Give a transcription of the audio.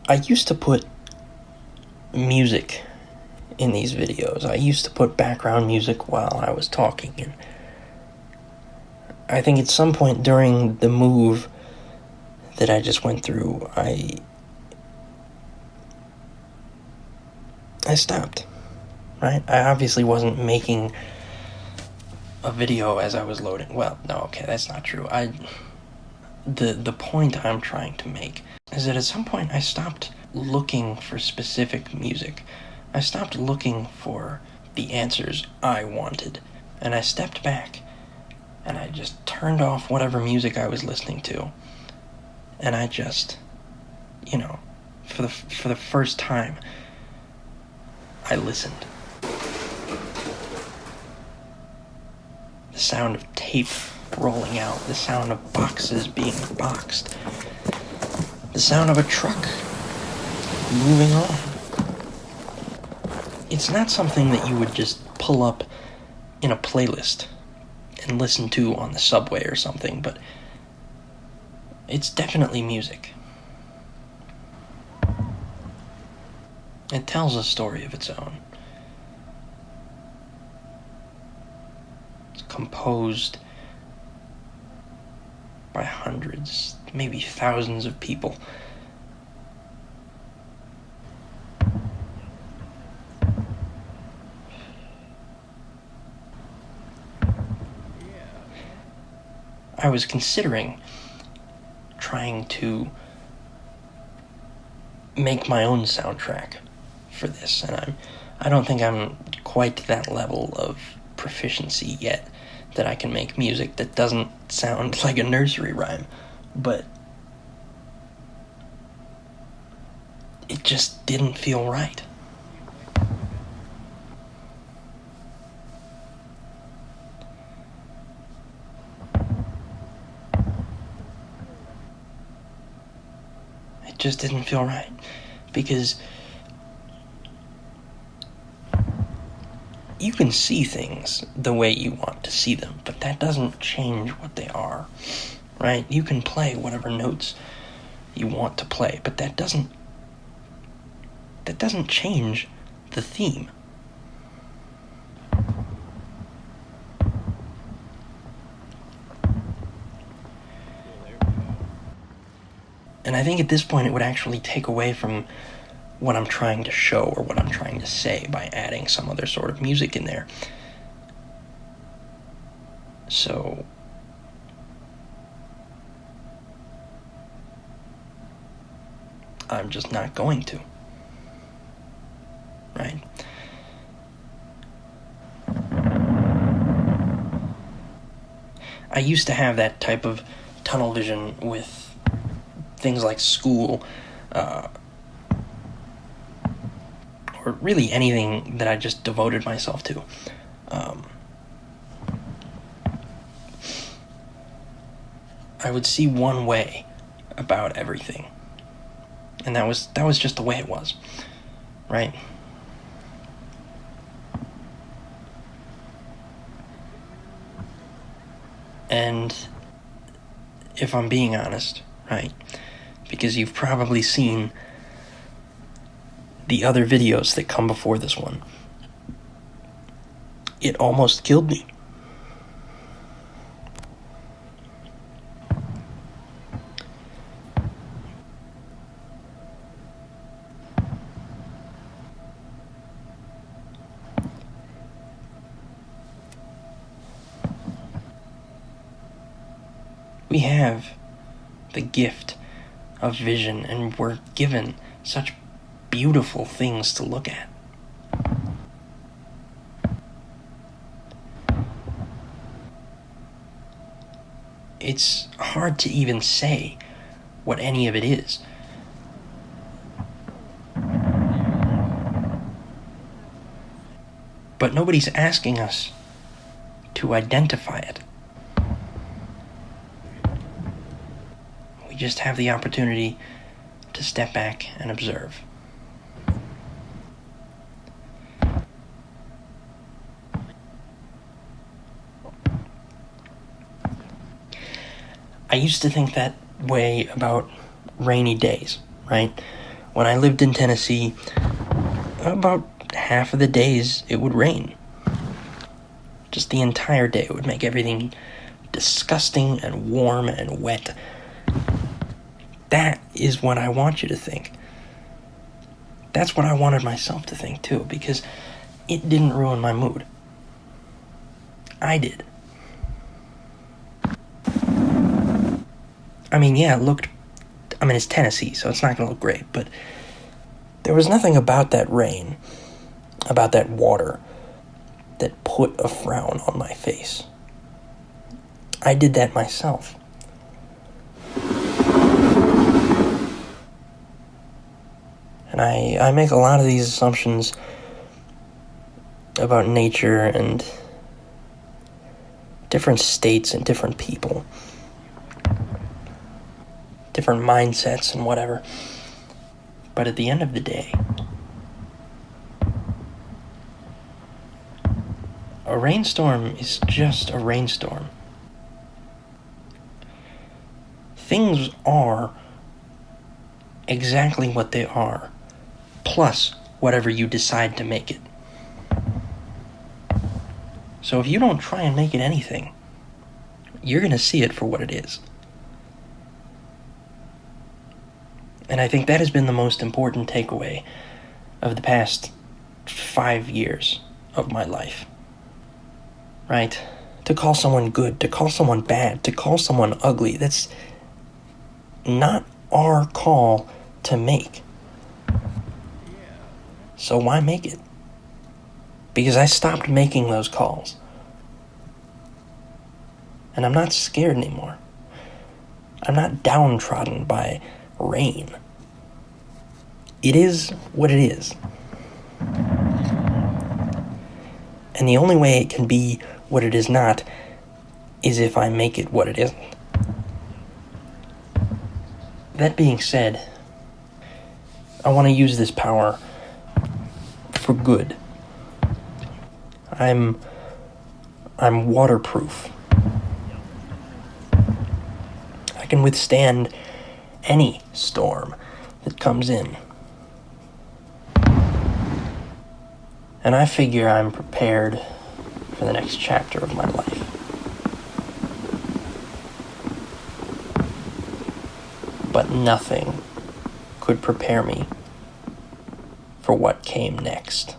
I used to put music in these videos. I used to put background music while I was talking, and I think at some point during the move that I just went through, I stopped, right? I obviously wasn't making a video as I was loading. Well, no, okay, that's not true. The point I'm trying to make is that at some point I stopped looking for specific music. I stopped looking for the answers I wanted, and I stepped back and I just turned off whatever music I was listening to, and I just, for the first time, I listened. The sound of tape rolling out, the sound of boxes being boxed, the sound of a truck moving on. It's not something that you would just pull up in a playlist and listen to on the subway or something, but it's definitely music. It tells a story of its own. It's composed by hundreds, maybe thousands of people. I was considering trying to make my own soundtrack for this, and I don't think I'm quite to that level of proficiency yet that I can make music that doesn't sound like a nursery rhyme, but it just didn't feel right. It just didn't feel right, because you can see things the way you want to see them, but that doesn't change what they are, right? You can play whatever notes you want to play, but that doesn't change the theme. And I think at this point it would actually take away from what I'm trying to show or what I'm trying to say by adding some other sort of music in there. So I'm just not going to. Right? I used to have that type of tunnel vision with things like school, or really anything that I just devoted myself to. I would see one way about everything, and that was just the way it was, right? And if I'm being honest, right, because you've probably seen the other videos that come before this one, it almost killed me. We have the gift of vision, and we're given such beautiful things to look at. It's hard to even say what any of it is. But nobody's asking us to identify it. We just have the opportunity to step back and observe. I used to think that way about rainy days, right? When I lived in Tennessee, about half of the days it would rain. Just the entire day. It would make everything disgusting and warm and wet. That is what I want you to think. That's what I wanted myself to think too, because it didn't ruin my mood. I did. I mean, yeah, it's Tennessee, so it's not going to look great, but there was nothing about that rain, about that water, that put a frown on my face. I did that myself. And I make a lot of these assumptions about nature and different states and different people, different mindsets and whatever. But at the end of the day, a rainstorm is just a rainstorm. Things are exactly what they are, plus whatever you decide to make it. So if you don't try and make it anything, you're going to see it for what it is. And I think that has been the most important takeaway of the past 5 years of my life. Right? To call someone good, to call someone bad, to call someone ugly, that's not our call to make. So why make it? Because I stopped making those calls. And I'm not scared anymore. I'm not downtrodden by rain. It is what it is. And the only way it can be what it is not is if I make it what it isn't. That being said, I want to use this power for good. I'm waterproof. I can withstand any storm that comes in. And I figure I'm prepared for the next chapter of my life. But nothing could prepare me for what came next.